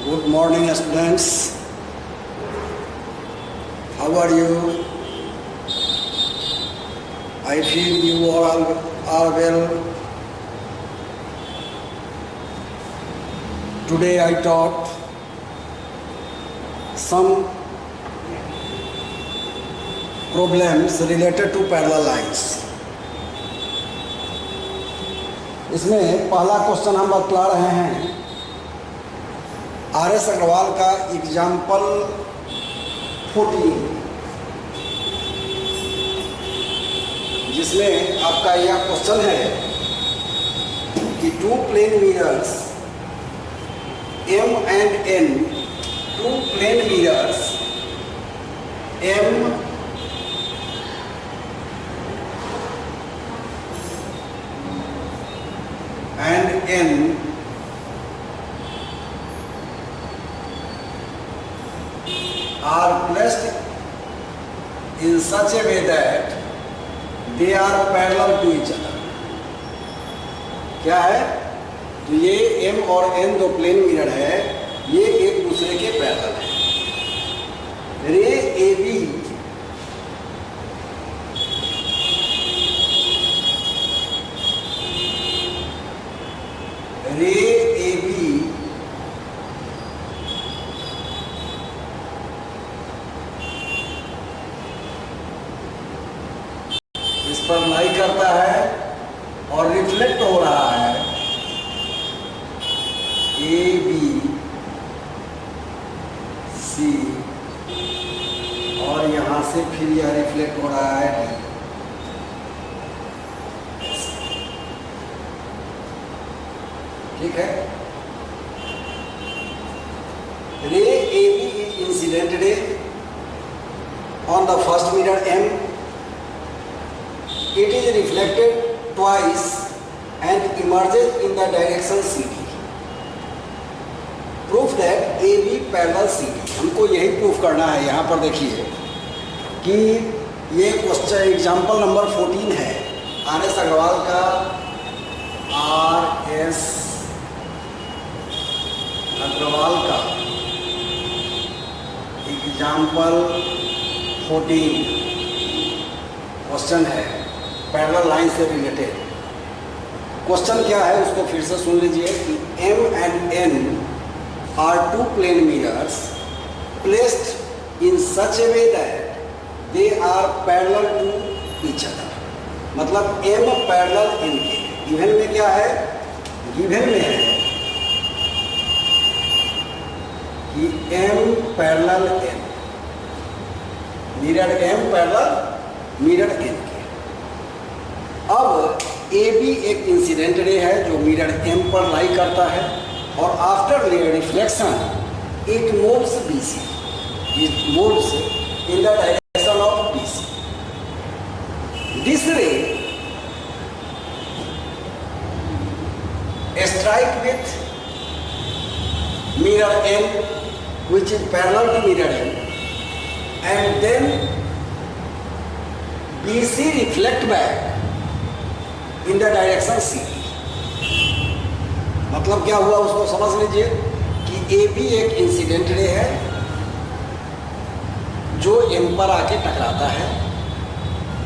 Good morning, students. How are you? I feel you all are well. Today I taught some problems related to parallel lines. इसमें पहला question हम बतला रहे हैं RS. Agarwal का example 14, जिसमें आपका यह क्वेश्चन है कि two plane mirrors M and N, two plane mirrors M and N are placed in such a way that they are parallel to each other. क्या है? तो ये M और N दो प्लेन मिरर है, ये एक दूसरे के पैरेलल है. रे AB इस पर लाई करता है और रिफ्लेक्ट हो रहा है. AB C और यहां से फिर यह रिफ्लेक्ट हो रहा है D. ठीक है. रे AB is incident ray on the first mirror M. It is reflected twice and emerges in the direction CD. Proof that AB parallel CD. हमको यही प्रूफ करना है. यहाँ पर देखिए कि ये क्वेश्चन एग्जाम्पल नंबर 14 है आर.एस. अग्रवाल का. आर.एस. अग्रवाल का एग्जाम्पल 14 क्वेश्चन है पैरेलल लाइन से रिलेटेड. क्वेश्चन क्या है उसको फिर से सुन लीजिए कि M and N are two plane mirrors placed in such a way that they are parallel to each other. मतलब M पैरेलल N के. गिवन में क्या है? गिवन में है कि M parallel N, mirror M parallel mirror N के. अब AB एक इंसिडेंट रे है जो मिरर M पर लाई करता है और after reflection it moves BC. It moves in the direction of BC. This ray strike with mirror M which is parallel to mirror M, and then BC reflect back in the direction C. मतलब क्या हुआ उसको समझ लीजिए कि AB एक incident ray है जो M पर आके टकराता है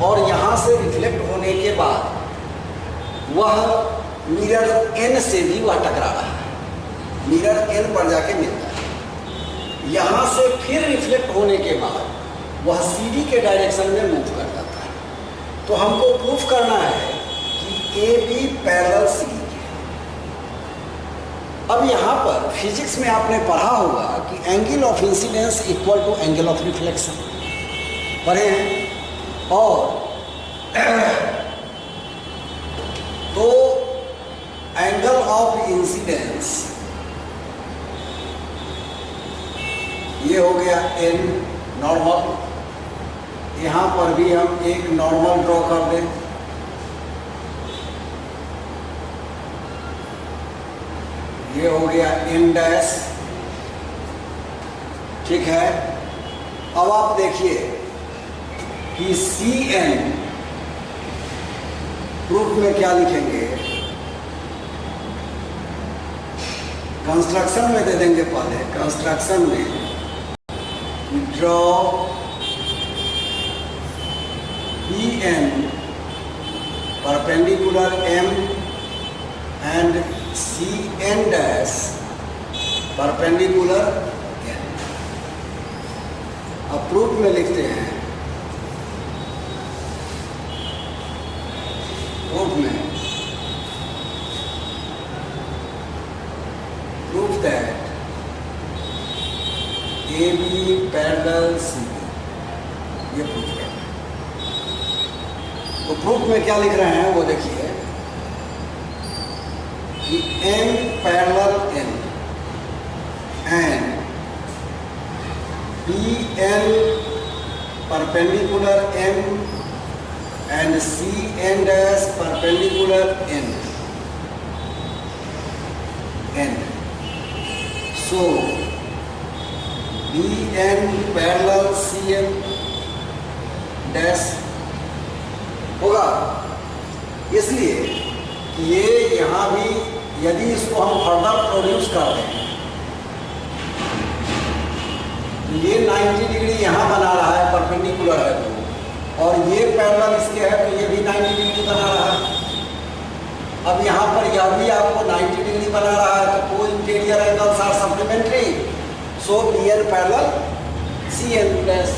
और यहाँ से रिफ्लेक्ट होने के बाद वह मिरर N से भी वह टकरा रहा है. मिरर N पर जाके मिलता है. यहाँ से फिर रिफ्लेक्ट होने के बाद वह CD के डायरेक्शन में मूव कर जाता है. तो हमको प्रूफ करना है कि AB पैरेलल CD के. अब यहाँ पर फिजिक्स में आपने पढ़ा होगा कि angle of incidence equal to angle of reflection पढ़े हैं. और तो एंगल ऑफ इंसिडेंस ये हो गया N नॉर्मल. यहाँ पर भी हम एक नॉर्मल ड्रॉ कर दें. ये हो गया N डैश. ठीक है. अब आप देखिए कि CN प्रूफ में क्या लिखेंगे कंस्ट्रक्शन में दे देंगे पहले, कंस्ट्रक्शन में draw B N perpendicular M and C N dash perpendicular N. अब प्रूफ में लिखते हैं, प्रूफ में proof that A B parallel C B, ये प्रूफ है। तो प्रूफ में क्या लिख रहे हैं वो देखिए कि M parallel N and B N perpendicular M and Cn dash perpendicular n. So Bn parallel Cn dash होगा, इसलिए ये यहाँ भी यदि इसको हम फर्दर प्रोड्यूस करते हैं तो ये 90 डिग्री यहाँ बना रहा है, परपेंडिकुलर है तो, और ये पैरेलल इसके है तो ये भी 90 डिग्री बना रहा है। अब यहाँ पर यह भी आपको 90 डिग्री बना रहा है तो को interior angles are supplementary, so B N parallel C N plus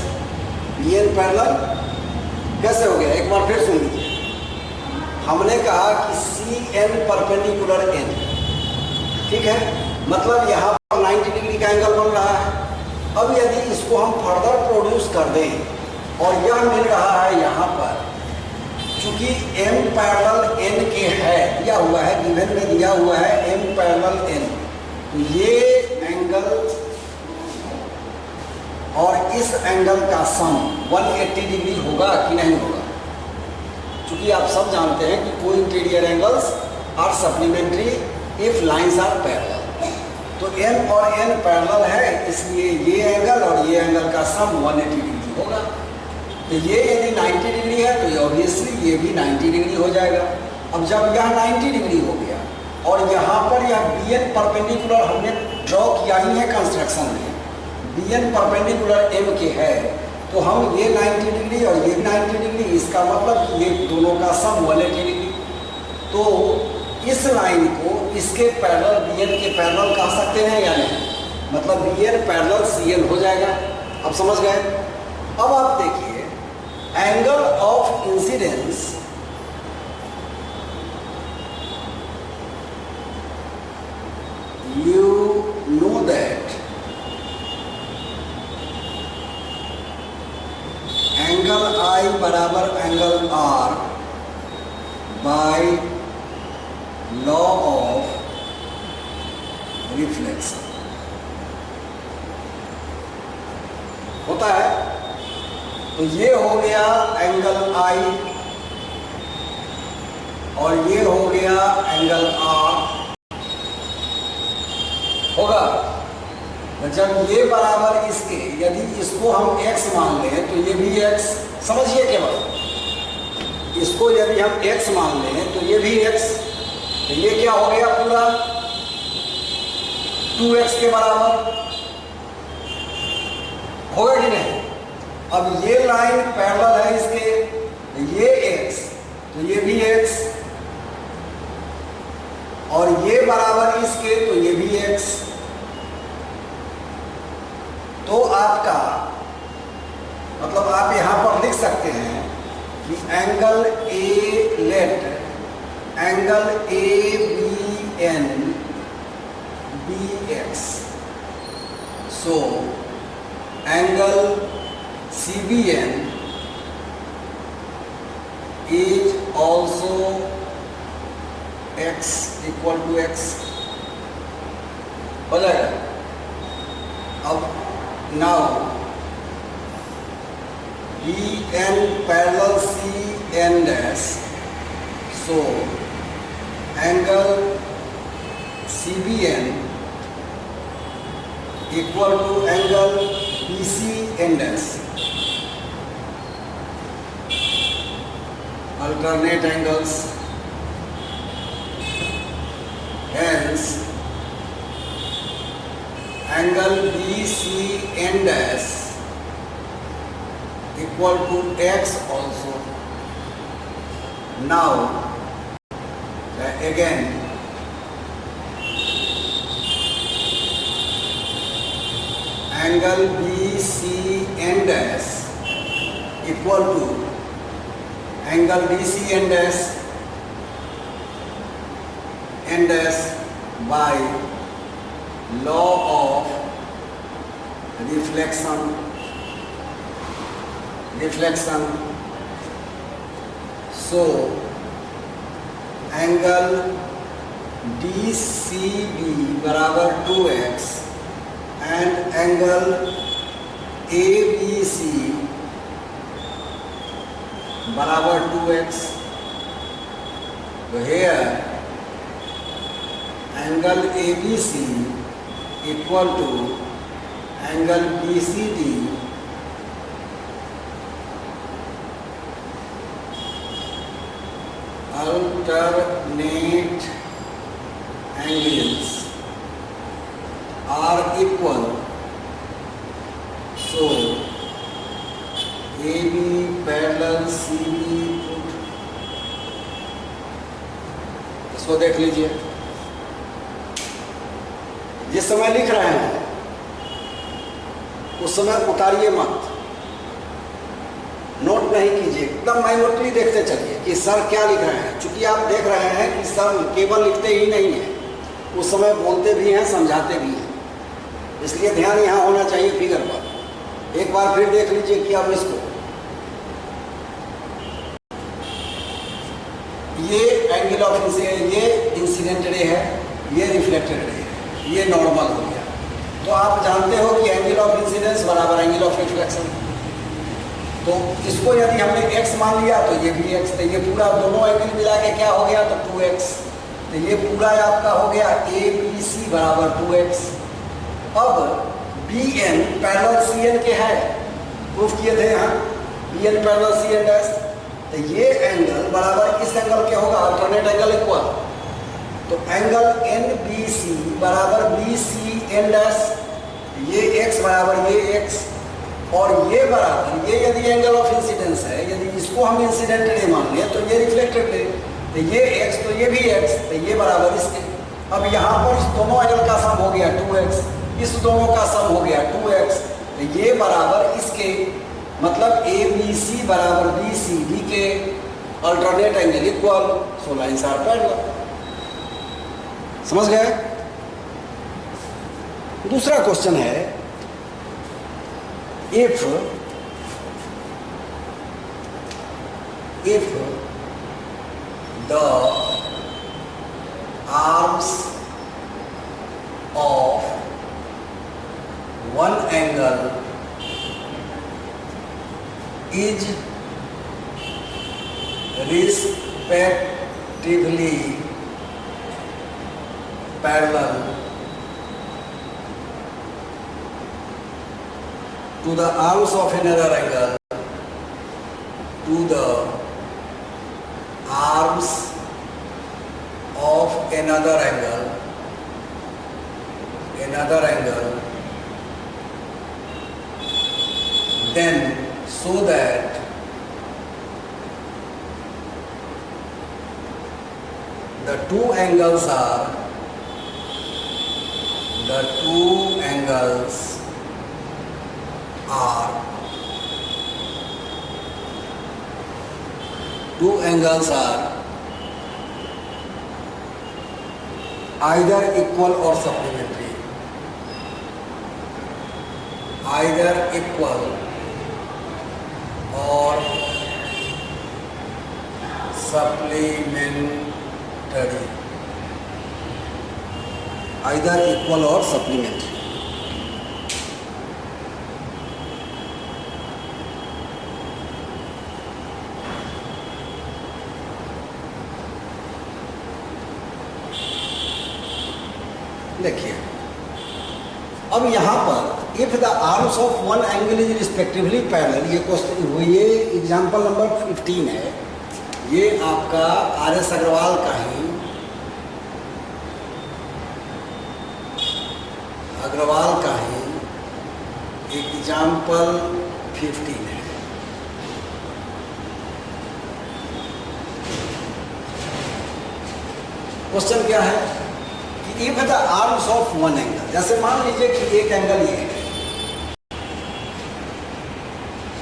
B N parallel. कैसे हो गया, एक बार फिर सुन लीजिए। हमने कहा कि सी एन परपेंडिकुलर एन, ठीक है, मतलब यहाँ पर 90 डिग्री का एंगल बन रहा है। अब यदि इसको हम फर्दर प्रोड्यूस कर दें और यह मिल रहा है यहाँ पर, चूंकि m पैरेलल n के है, दिया हुआ है, गिवन में दिया हुआ है m पैरेलल n, तो ये एंगल और इस एंगल का सम 180 डिग्री होगा कि नहीं होगा। चूंकि आप सब जानते हैं कि को interior angles are supplementary if lines are parallel, तो m और n पैरेलल है, इसलिए ये एंगल और ये एंगल का सम 180 डिग्री होगा। तो ये यदि 90 डिग्री है तो ऑब्वियसली ये भी 90 डिग्री हो जाएगा। अब जब यह 90 डिग्री हो गया और यहाँ पर यह बी एन परपेंडिकुलर हमने ड्रॉ किया ही है कंस्ट्रक्शन में, बी एन परपेंडिकुलर एम के है, तो हम ये 90 डिग्री और ये 90 डिग्री, इसका मतलब कि ये दोनों का सम 180 डिग्री। तो इस लाइन को इसके पैरेलल बी एन के पैरेलल कह सकते हैं या नहीं, मतलब B N parallel C N हो जाएगा। अब समझ गए। अब आप देखिए angle of incidence you know that angle I बराबर angle R by law of reflection होता है। तो ये हो गया एंगल I और ये हो गया एंगल R होगा। तो जब ये बराबर इसके, यदि इसको हम x मान लें तो ये भी x, समझिए केवल इसको यदि हम x मान लें तो ये भी x, तो ये क्या हो गया पूरा 2x के बराबर होगा कि नहीं। अब ये लाइन पैरेलल है इसके, तो ये x तो ये भी x, और ये बराबर इसके तो ये भी x। तो आपका मतलब आप यहां पर लिख सकते हैं कि angle A let angle A B N B X, so angle C B N is also x equal to x हो जाएगा। अब now B N parallel C N dash, so angle C B N equal to angle B C N dash, alternate angles, hence angle B C N dash equal to X also. Now again angle B C N dash equal to angle B C N dash by law of reflection. So angle DCB बराबर 2x and angle ABC बराबर 2x. So here angle ABC equal to angle BCD alternate angles are equal. So AB parallel CB. इसको देख लीजिए. जिस समय लिख रहे हैं उस समय उतारिए मत, नोट नहीं कीजिए, एकदम माइन्यूटली देखते चलिए कि सर क्या लिख रहे हैं. चूंकि आप देख रहे हैं कि सर केवल लिखते ही नहीं है, उस समय बोलते भी हैं, समझाते भी हैं, इसलिए ध्यान यहाँ होना चाहिए फिगर पर. एक बार फिर देख लीजिए कि अब इसको ये एंगल ऑफ इंसिडेंट, ये इंसिडेंट रे है, ये रिफ्लेक्टेड रे है, ये नॉर्मल हो गया. तो आप जानते हो कि एंगल ऑफ इंसिडेंस बराबर एंगल ऑफ रिफ्लेक्शन. तो इसको यदि हमने x मान लिया तो ये भी x, तो ये पूरा दोनों एंगल मिला के क्या हो गया, तो 2x. तो ये पूरा आपका हो गया ABC बराबर 2x. अब BN पैरेलल CN के है, प्रूफ किए थे यहाँ, BN पैरेलल CN डैश. तो ये एंगल बराबर किस एंगल के होगा, अल्टरनेट एंगल इक्वल. तो एंगल NBC बराबर BCN डैश, ये x बराबर ये x, और ये बराबर ये यदि एंगल ऑफ इंसिडेंस है, यदि इसको हम इंसिडेंट रे मान लें तो ये रिफ्लेक्टेड रे. तो ये x तो ये भी x, तो ये बराबर इसके. अब यहाँ पर इस दोनों एंगल का सम हो गया 2x, इस दोनों का सम हो गया 2x. तो ये बराबर इसके, मतलब ABC बराबर BCD के alternate angle equal. So lines are parallel. समझ गए. दूसरा क्वेश्चन है, if the arms of one angle is respectively parallel to the arms of another angle, to the arms of another angle, then so that the two angles are either equal or supplementary. Either equal or supplementary. Either equal or supplementary. देखिए, अब यहाँ पर if the arms of one angle is respectively parallel, ये question, ये example number 15 है. ये आपका RS Aggarwal का ही एग्जाम्पल 15 है। क्वेश्चन क्या है कि if the arms of one angle, जैसे मान लीजिए कि एक एंगल ये है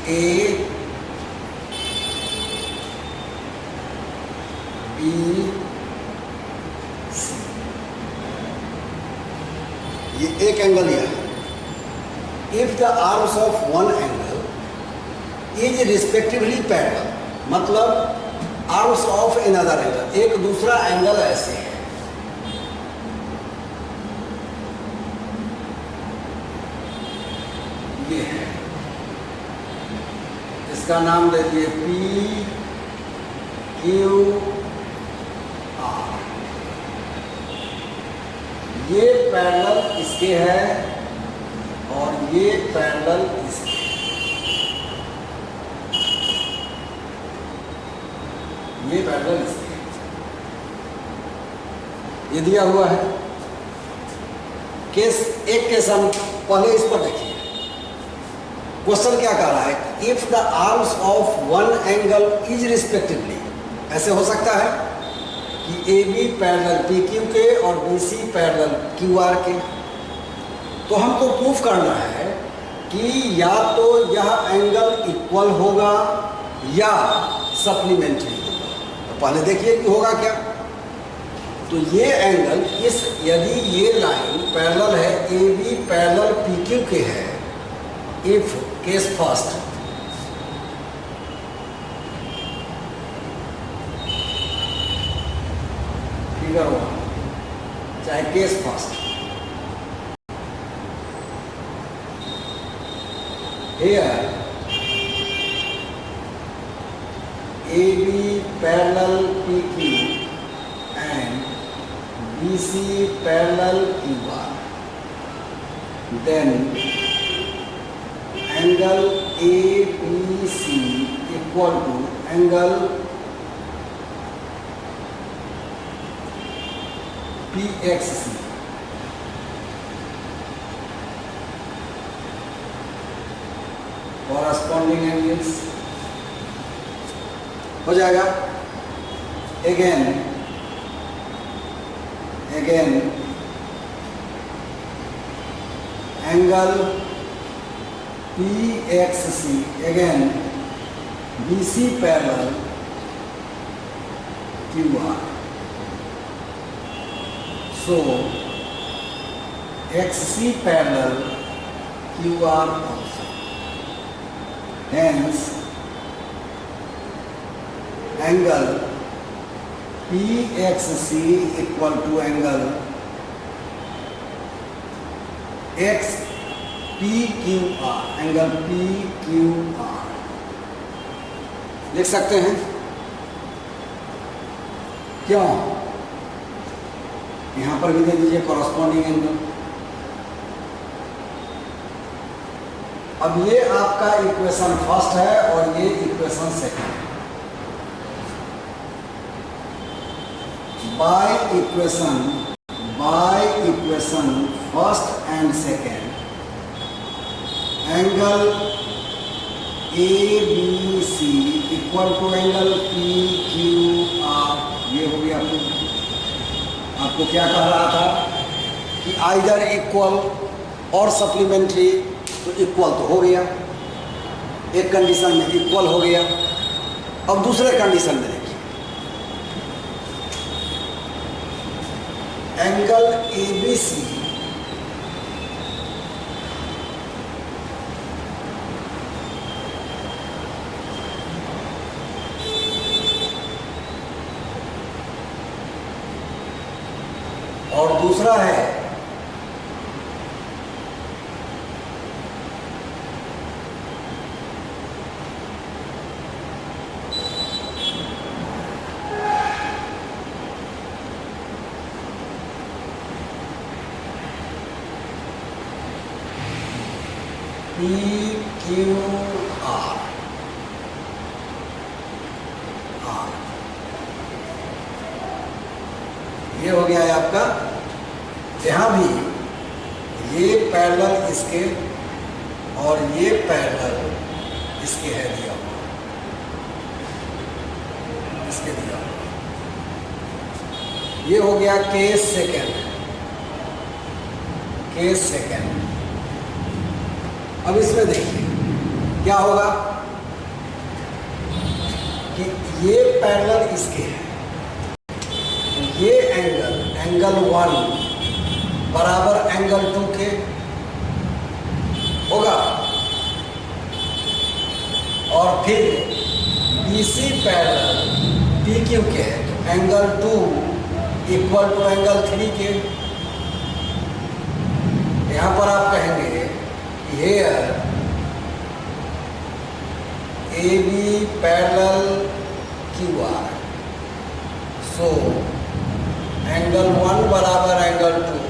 ए बी सी, ये एक एंगल यह है। If the arms of one angle is respectively parallel, मतलब आर्म्स ऑफ अनदर एंगल, एक दूसरा एंगल ऐसे है, ये है, इसका नाम दे दिए पी क्यू आर। ये पैरेलल इसके है और ये पैरेलल इसके, ये पैरेलल इसके, ये दिया हुआ है। केस एक केस हम पहले इस पर देखिए। क्वेश्चन क्या कह रहा है, if the arms of one angle is respectively, ऐसे हो सकता है कि A B parallel P Q के और B C parallel Q R के। तो हमको प्रूफ करना है कि या तो यह एंगल इक्वल होगा या सप्लीमेंट्री होगा। तो पहले देखिए कि होगा क्या। तो ये एंगल इस, यदि ये लाइन पैरेलल है A B parallel P Q के है, if case first, figure one, चाहे case first, here AB parallel PQ and BC parallel QR, then angle ABC equal to angle PXC, corresponding angles हो जाएगा। again angle PXC, again BC parallel QR, so XC parallel QR also, hence angle PXC equal to angle XPQR, angle PQR लिख सकते हैं। क्यों? यहां पर भी दे दीजिए कॉरस्पॉन्डिंग एंगल। अब ये आपका इक्वेशन फर्स्ट है और ये इक्वेशन सेकंड है। By equation first and second, angle ABC equal to angle PQR, ये हो गया। आपको क्या कह रहा था कि आइदर इक्वल और सप्लीमेंट्री, तो इक्वल तो हो गया, एक कंडीशन में इक्वल हो गया। अब दूसरे कंडीशन में देखिए, एंगल ABC और दूसरा है PQR, ये हो गया है आपका। यहाँ भी ये पैरेलल इसके और ये पैरेलल इसके है दिया हुआ, इसके दिया हुआ। ये हो गया केस सेकेंड, केस सेकेंड। अब इसमें देखिए क्या होगा कि ये पैरेलल इसके है, ये एंगल 1 बराबर एंगल 2 के होगा, और फिर BC पैरेलल PQ के है, तो एंगल 2 इक्वल टू एंगल 3 के। यहां पर आप कहेंगे here AB parallel QR, so angle 1 बराबर angle 2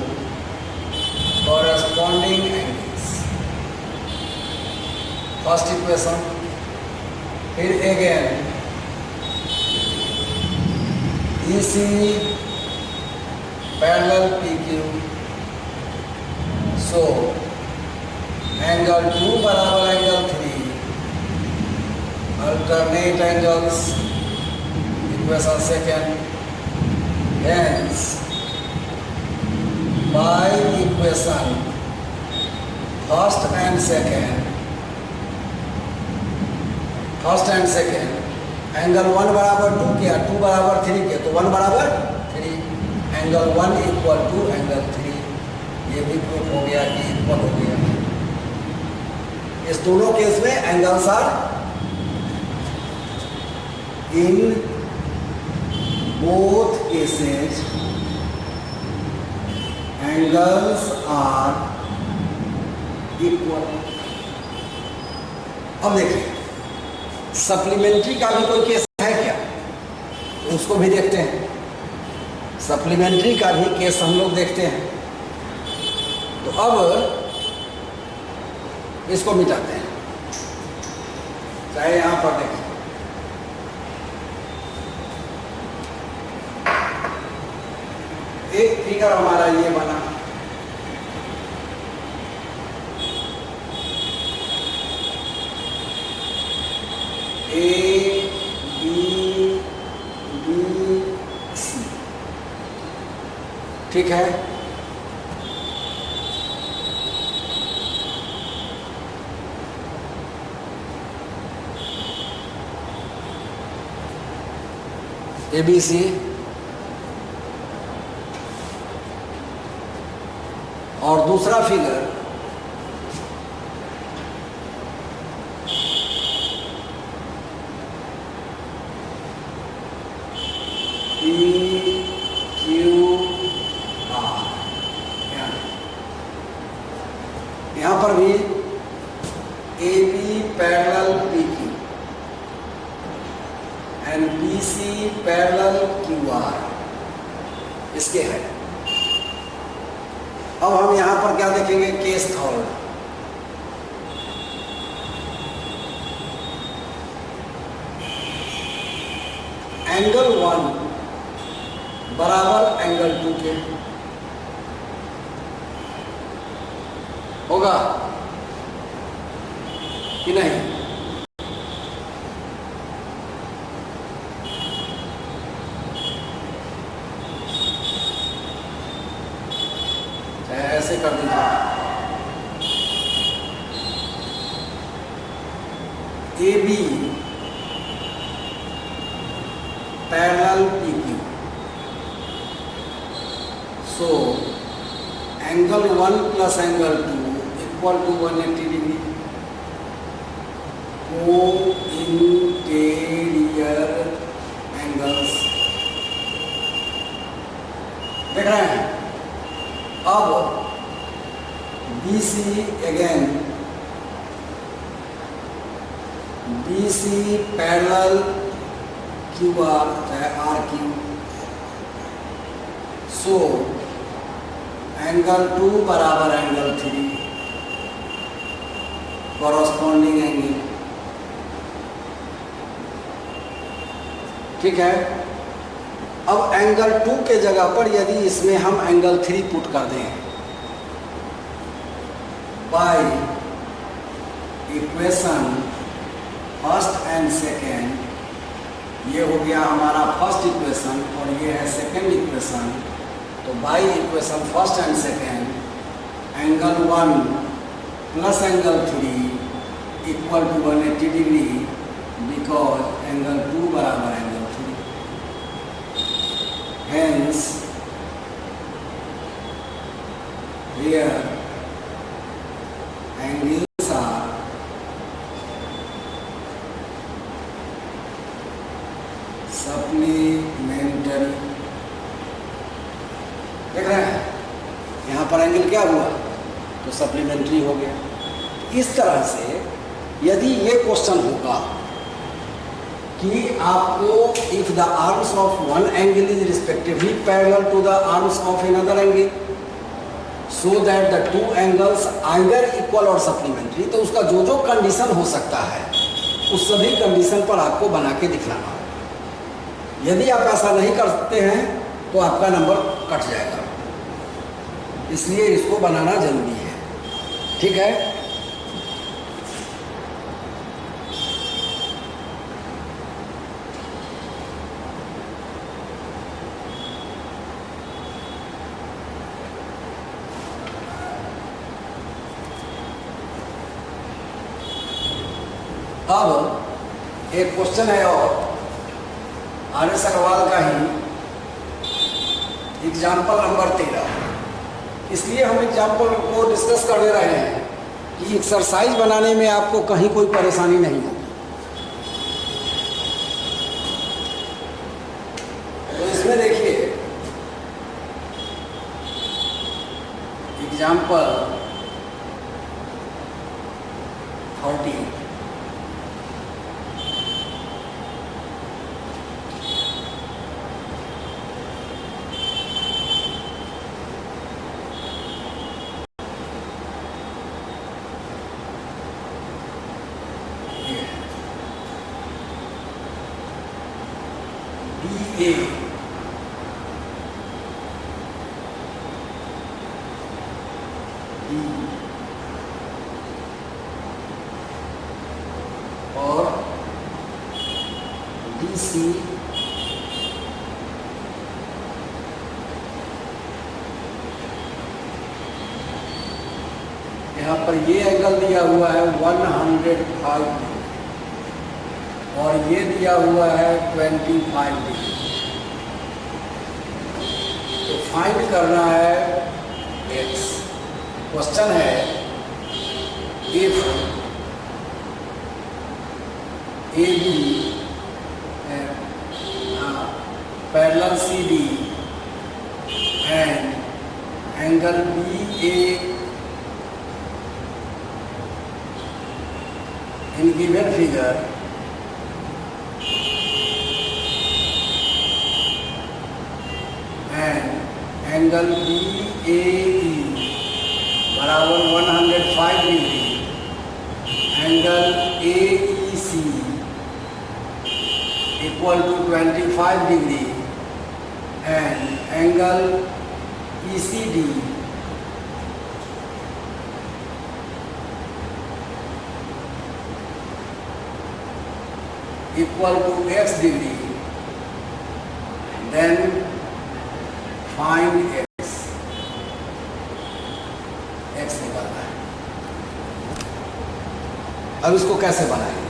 corresponding angles, first equation. फिर again BC parallel PQ, so angle 2 बराबर angle 3 alternate angles, equation second। Hence by equation first and second angle 1 बराबर 2 किया, 2 बराबर 3 किया, तो 1 बराबर 3, एंगल 1 इक्वल टू एंगल 3। ये भी प्रूफ हो गया कि इक्वल हो गया। इस दोनों केस में angles are in both cases angles are equal। अब देखिए सप्लीमेंट्री का भी कोई केस है क्या, तो उसको भी देखते हैं। सप्लीमेंट्री का भी केस हम लोग देखते हैं। तो अब इसको मिटाते हैं, चाहे यहां पर देखें एक फिगर हमारा ये बना, ABC, ठीक है। ABC और दूसरा फिगर PQR, यहां पर भी AB parallel PQ and BC parallel QR इसके है। अब हम यहां पर क्या देखेंगे, केस थर्ड। एंगल 1 बराबर एंगल 2 के होगा कि नहीं? ऐसे कर दीजिए, AB parallel PQ, so angle 1 plus angle 2 equal to 180 degree. को इंटीरियर एंगल्स देख रहे हैं। अब BC again BC parallel QR चाहे RQ, सो एंगल 2 बराबर एंगल 3 कॉरस्पॉन्डिंग एंगल, ठीक है। अब एंगल 2 के जगह पर यदि इसमें हम एंगल 3 पुट कर दें by equation first and second, ये हो गया हमारा फर्स्ट इक्वेशन और ये है सेकेंड इक्वेशन। तो by equation first and second, angle 1 plus angle 3 equal to 180 degree, because angle 2 बराबर angle 3। Hence here angles are supplementary. देख रहे हैं यहाँ पर एंगल क्या हुआ, तो सप्लीमेंट्री हो गया। इस तरह से यदि ये क्वेश्चन होगा कि आपको if the arms of one angle is respectively parallel to the arms of another angle, so that the two angles either equal or supplementary, तो उसका जो जो कंडीशन हो सकता है उस सभी कंडीशन पर आपको बना के दिखलाना होगा। यदि आप ऐसा नहीं करते हैं तो आपका नंबर कट जाएगा, इसलिए इसको बनाना जरूरी है। ठीक है, अब एक क्वेश्चन है और आर.एस. अग्रवाल का ही एग्जाम्पल नंबर 13। इसलिए हम एग्जाम्पल को डिस्कस कर दे रहे हैं कि एक्सरसाइज बनाने में आपको कहीं कोई परेशानी नहीं होगी। तो इसमें देखिए एग्जाम्पल 13। BA और BC यहाँ पर ये एंगल दिया हुआ है 105 और ये दिया हुआ है 25 डिग्री। तो फाइंड करना है x। क्वेश्चन है if AB parallel CD and angle BA in given figure and angle BAE बराबर 105 degree, angle AEC equal to 25 degree and angle ECD equal to x degree, then find x। x निकालना है। अब इसको कैसे बनाएंगे,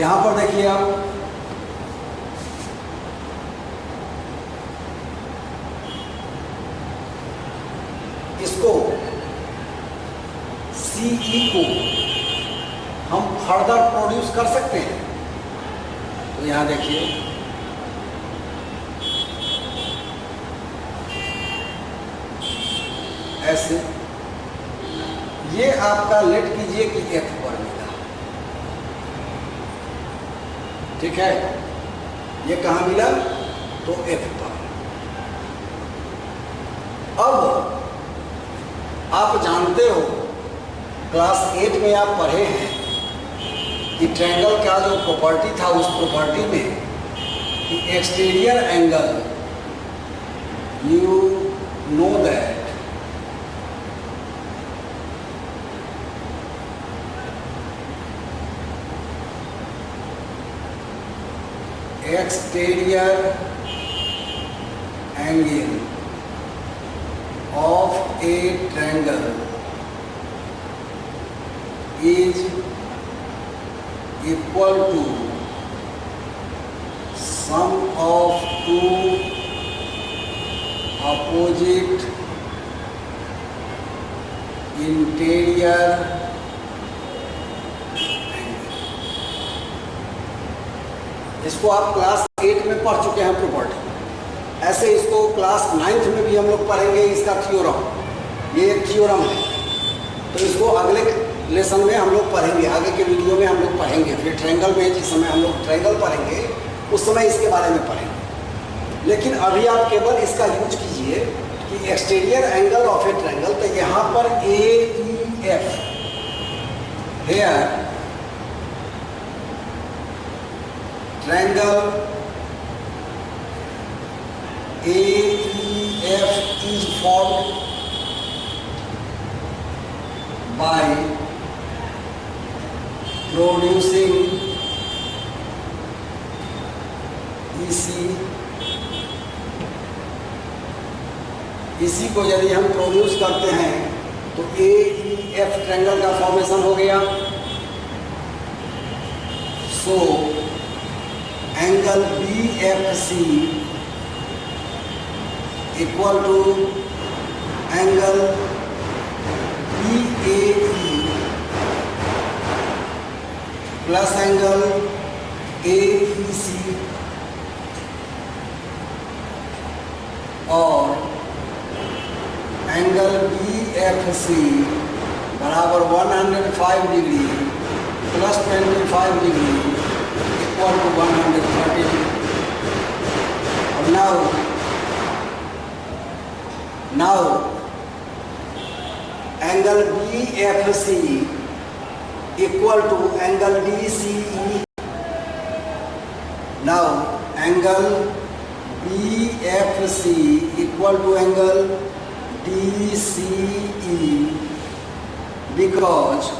यहां पर देखिए आप इसको CE को हम फर्दर प्रोड्यूस कर सकते हैं। तो यहां देखिए ऐसे, ये आपका लेट कीजिए कि F पर मिला, ठीक है, ये कहां मिला, तो F पर। अब आप जानते हो क्लास 8 में आप पढ़े हैं कि ट्रायंगल का जो प्रॉपर्टी था उस प्रॉपर्टी में कि exterior angle, you know that exterior angle of a triangle is equal to sum of two opposite interior angle। इसको आप क्लास 8 में पढ़ चुके हैं प्रॉपर्टी। ऐसे इसको क्लास 9th में भी हम लोग पढ़ेंगे इसका थ्योरम। ये एक थ्योरम है, तो इसको अगले लेसन में हम लोग पढ़ेंगे, आगे के वीडियो में हम लोग पढ़ेंगे। फिर ट्रायंगल में जिस समय हम लोग ट्रायंगल पढ़ेंगे उस समय इसके बारे में पढ़ेंगे। लेकिन अभी आप केवल इसका यूज कीजिए कि exterior angle of a triangle, तो यहाँ पर A E F here triangle AEF is formed by producing EC। इसी को यदि हम प्रोड्यूस करते हैं तो AEF ट्रायंगल का फॉर्मेशन हो गया। So angle BFC equal to angle BAE plus angle AEC और एंगल BFC बराबर 105 degree plus 25 degree equal to 130 degree. अब now angle BFC equal to angle DCE। now angle BFC equal to angle DCE because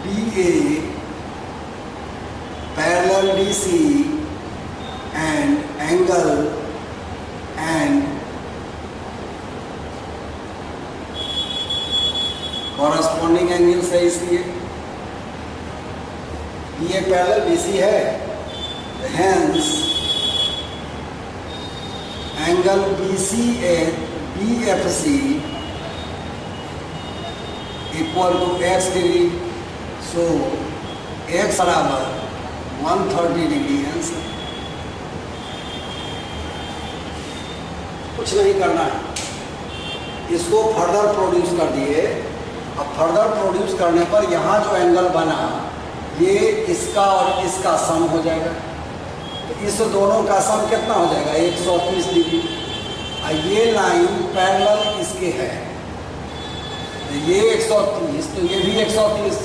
BA parallel DC and angle and corresponding angles है, इसलिए ये parallel BC है, hence angle BCA BFC equal to x degree। so x बराबर 130 degree answer. कुछ नहीं करना है, इसको फर्दर प्रोड्यूस कर दिए। अब फर्दर प्रोड्यूस करने पर यहाँ जो एंगल बना ये इसका और इसका सम हो जाएगा। तो इस दोनों का सम कितना हो जाएगा 130 डिग्री। और ये लाइन पैरेलल इसके है, ये 130 तो ये भी 130,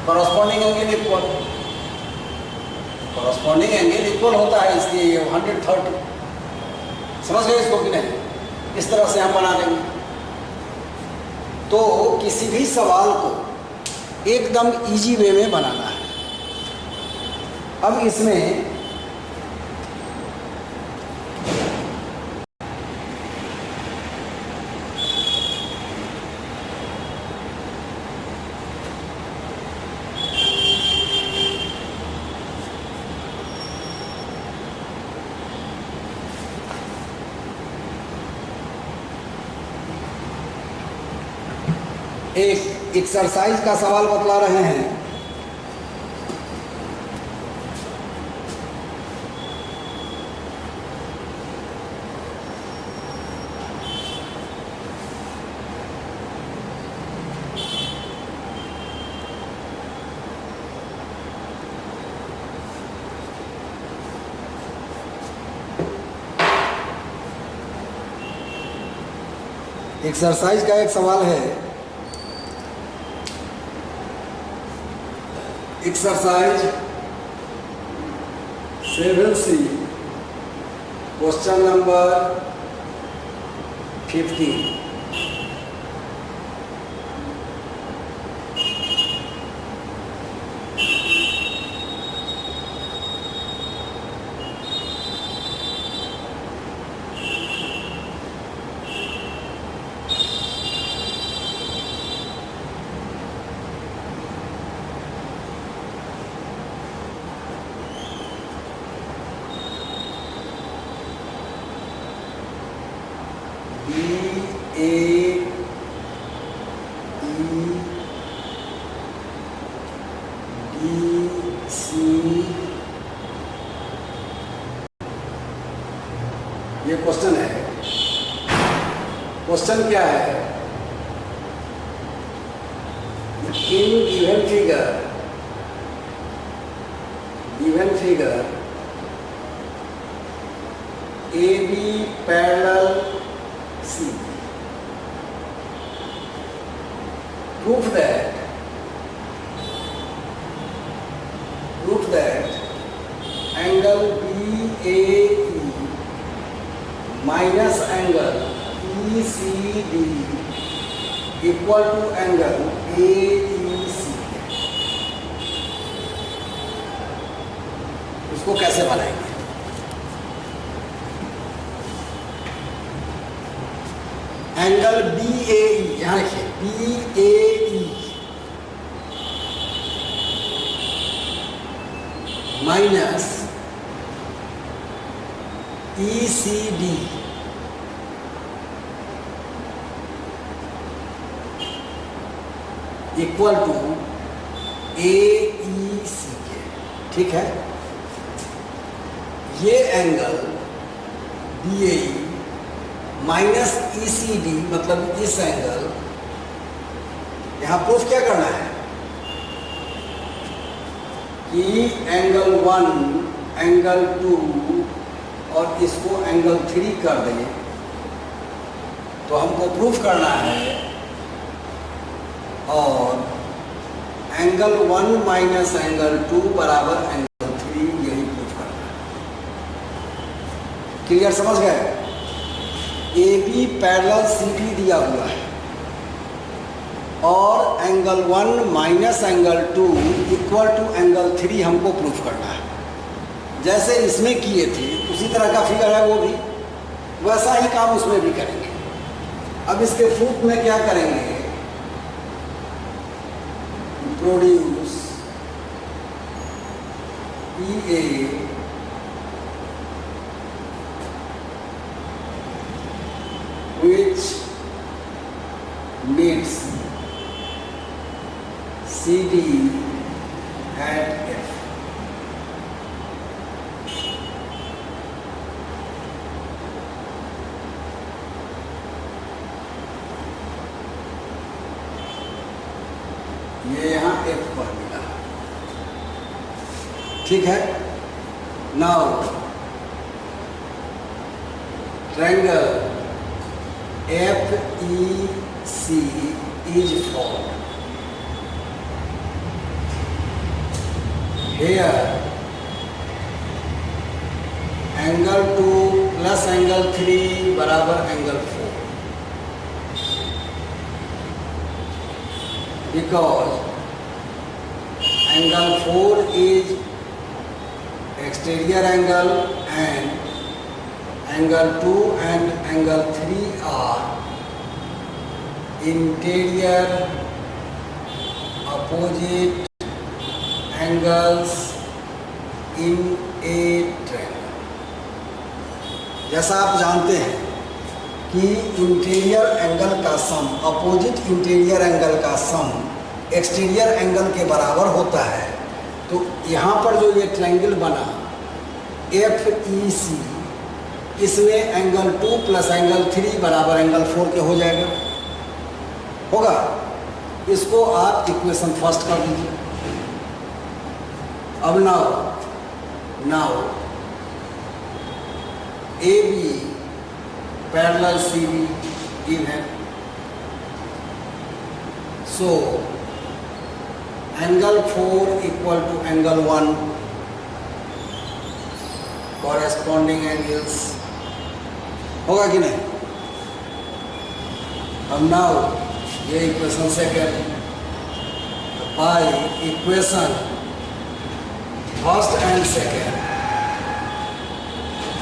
corresponding angle equal. Corresponding angle equal होता है, इसलिए ये 130। समझ गए इसको कि नहीं? इस तरह से हम बना देंगे। तो किसी भी सवाल को एकदम इजी वे में बनाना है। अब इसमें एक एक्सरसाइज का सवाल बतला रहे हैं। एक्सरसाइज का एक सवाल है, exercise 7C question number 15। A D C, ये क्वेश्चन है। क्वेश्चन क्या है? In given figure A B parallel C, prove that angle BAE minus angle ECD equal to angle AEC। उसको कैसे बनाएंगे? एंगल BAE, यहां लिखिए BAE minus ECD equal to AEC के। ठीक है, ये एंगल BAE माइनस ECD मतलब इस एंगल, यहां प्रूफ क्या करना है कि एंगल 1, एंगल 2 और इसको एंगल 3 कर दें, तो हमको प्रूफ करना है। और एंगल 1 माइनस एंगल 2 बराबर एंगल 3, यही प्रूफ करना है। क्लियर, समझ गए? ए बी पैरेलल CD दिया हुआ है और angle 1 minus angle 2 equal to angle 3 हमको प्रूफ करना है। जैसे इसमें किए थे उसी तरह का फिगर है, वो भी वैसा ही काम उसमें भी करेंगे। अब इसके प्रूफ में क्या करेंगे? Produce PA which meets CD at F। ये यहाँ F पर मिला। ठीक है, now triangle FEC is formed। Here angle 2 plus angle 3 बराबर angle 4, because angle 4 is exterior angle and angle 2 and angle 3 are interior opposite angles in a triangle। जैसा आप जानते हैं कि इंटीरियर एंगल का सम अपोजिट इंटीरियर एंगल का सम exterior angle के बराबर होता है। तो यहाँ पर जो ये ट्रायंगल बना FEC, इसमें एंगल 2 प्लस एंगल 3 बराबर एंगल 4 के हो जाएगा, होगा। इसको आप इक्वेशन फर्स्ट कर दीजिए। अब now AB parallel CD given, so angle 4 equal to angle 1, corresponding angles, होगा कि नहीं? अब नाउ ये equation second, by equation first and second,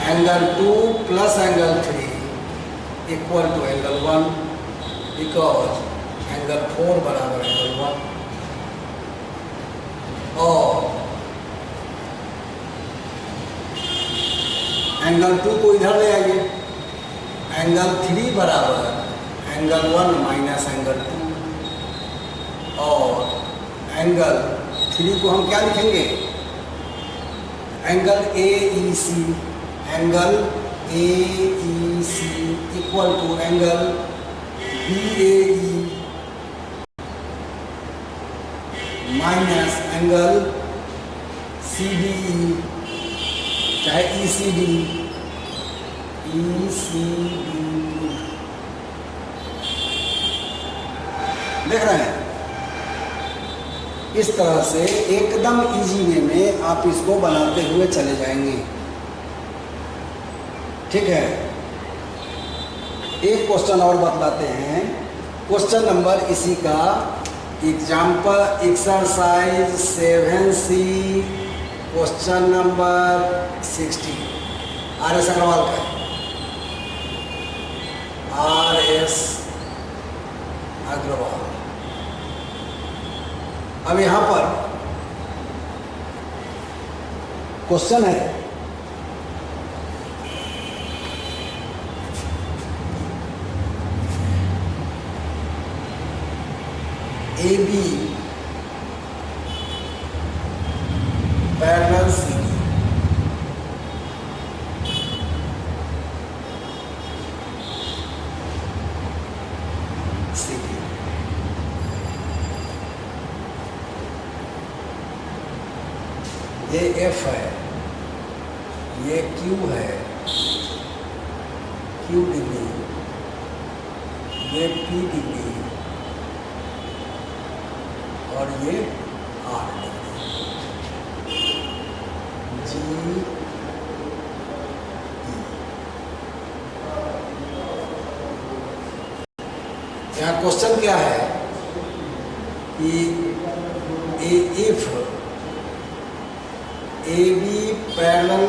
angle 2 plus angle 3 equal to angle 1, because angle 4 बराबर एंगल 1। और एंगल 2 को इधर ले आइए, एंगल 3 बराबर एंगल 1 माइनस एंगल 2, और एंगल 3 को हम क्या लिखेंगे, angle AEC, angle AEC equal to angle BAE minus angle CDE, चाहे ECD, देख रहे हैं। इस तरह से एकदम इजी वे में आप इसको बनाते हुए चले जाएंगे, ठीक है। एक क्वेश्चन और बतलाते हैं, क्वेश्चन नंबर इसी का example exercise 7C question number 60 RS Aggarwal का है, RS अग्रवाल। अब यहां पर क्वेश्चन है, AB पैरेलल CD, ये F है, ये Q है, Q डिग्री, ये P डिग्री, और ये R डिग्री, G E। यहाँ क्वेश्चन क्या है कि इफ AB पैरेलल,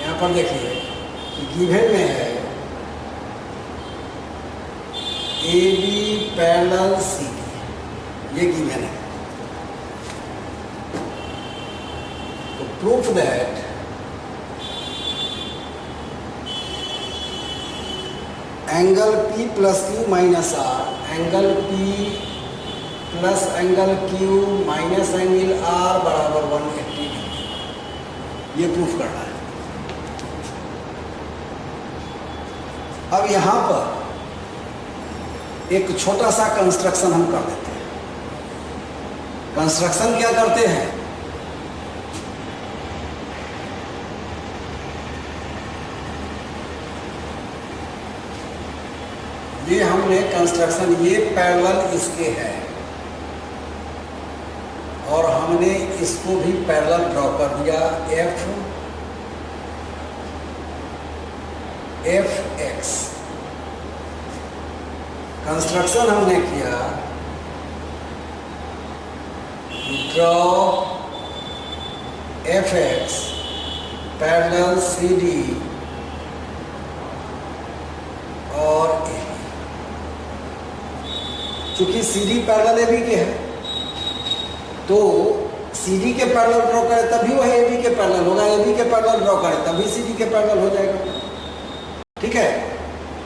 यहाँ पर देखिए गिवन में है AB पैरेलल CD, ये गिवन है। तो proof that angle P plus Q minus R, angle P plus angle Q minus angle R बराबर 180 डिग्री, ये प्रूफ करना है। अब यहां पर एक छोटा सा कंस्ट्रक्शन हम कर देते हैं। कंस्ट्रक्शन क्या करते हैं, ये हमने कंस्ट्रक्शन, ये पैरेलल इसके है और हमने इसको भी पैरेलल ड्रॉ कर दिया, FX। कंस्ट्रक्शन हमने किया, ड्रॉ FX पैरेलल CD और AB। चूंकि CD पैरेलल AB के है, तो CD के पैरेलल ड्रॉ करें तभी वह AB के पैरेलल होगा, AB के पैरेलल ड्रॉ करें तभी CD के पैरेलल हो जाएगा, ठीक है।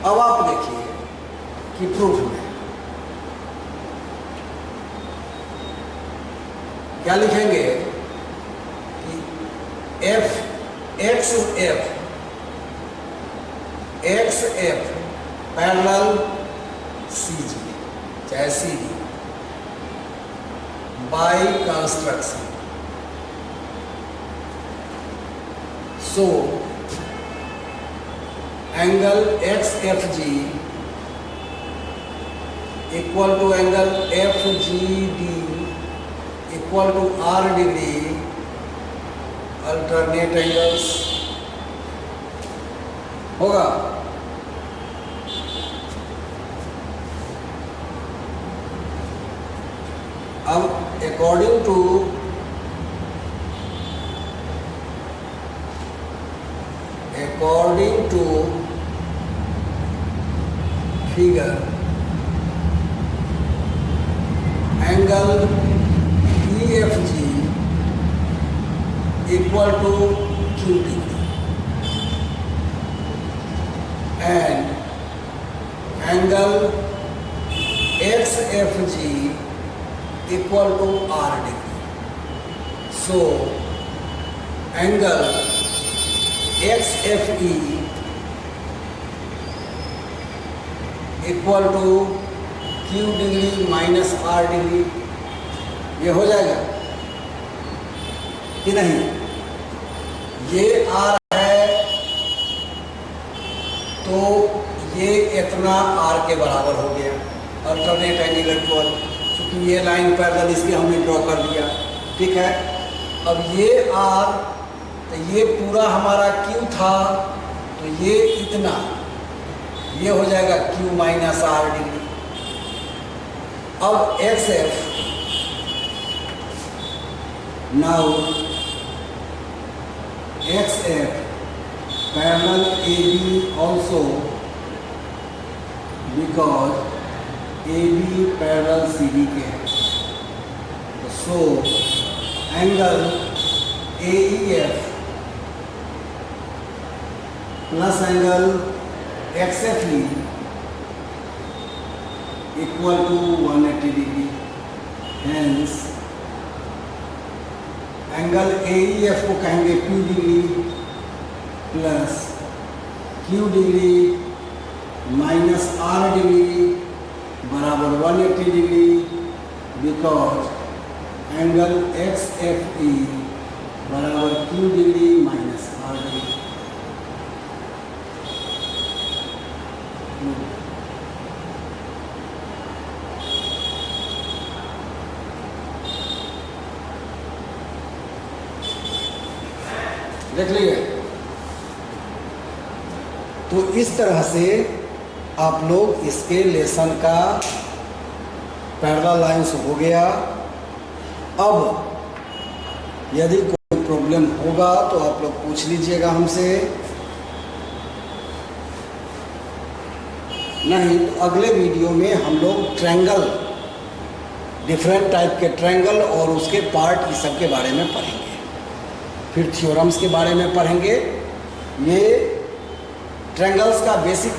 अब आप देखिए कि प्रूफ में क्या लिखेंगे कि XF पैरेलल CG, चाहे CD by construction. So angle XFG equal to angle FGD equal to R degree, alternate angles होगा। अब according to figure, angle EFG equal to Q degree and angle angle XFG equal to R degree. So angle XFE equal to Q degree minus R degree. ये हो जाएगा कि नहीं? ये R है तो ये इतना R के बराबर हो गया, अल्टरनेट एंगल इक्वल, क्योंकि ये लाइन पैरेलल इसकी हमने ड्रॉ कर दिया। ठीक है, अब ये R तो ये पूरा हमारा Q था, तो ये इतना, ये हो जाएगा Q माइनस R डिग्री। अब XF, now XF parallel AB also, because AB parallel CD के है। So angle AEF plus angle XFE equal to 180 degree। Hence angle AEF को कहेंगे Q degree plus Q degree minus R degree बराबर 180 degree, because angle XFE बराबर Q degree minus R degree. देख लीजिए, तो इस तरह से आप लोग इसके लेसन का पैरेलल लाइंस हो गया। अब यदि कोई प्रॉब्लम होगा तो आप लोग पूछ लीजिएगा हमसे, नहीं तो अगले वीडियो में हम लोग ट्रायंगल, डिफरेंट टाइप के ट्रायंगल और उसके पार्ट इस सब के बारे में पढ़ेंगे। फिर थ्योरम्स के बारे में पढ़ेंगे। ये ट्रायंगल्स का बेसिक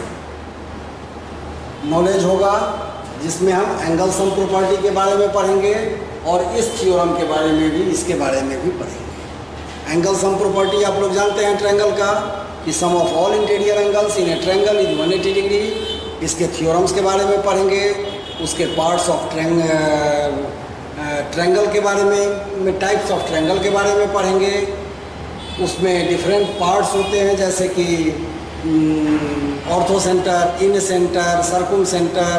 नॉलेज होगा, जिसमें हम एंगल सम प्रॉपर्टी के बारे में पढ़ेंगे और इस थ्योरम के बारे में भी, इसके बारे में भी पढ़ेंगे। एंगल सम प्रॉपर्टी आप लोग जानते हैं ट्रायंगल का, कि sum of all interior angles in a triangle is 180 degree. इसके थ्योरम्स के बारे में पढ़ेंगे, उसके पार्ट्स ऑफ ट्रायंगल के बारे में, टाइप्स ऑफ ट्रायंगल के बारे में पढ़ेंगे। उसमें डिफरेंट पार्ट्स होते हैं, जैसे कि ऑर्थो सेंटर, इन सेंटर, सर्कुम सेंटर,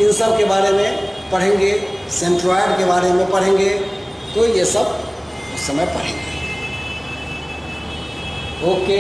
इन सब के बारे में पढ़ेंगे। सेंट्रॉयड के बारे में पढ़ेंगे। तो ये सब उस समय पढ़ेंगे। ओके।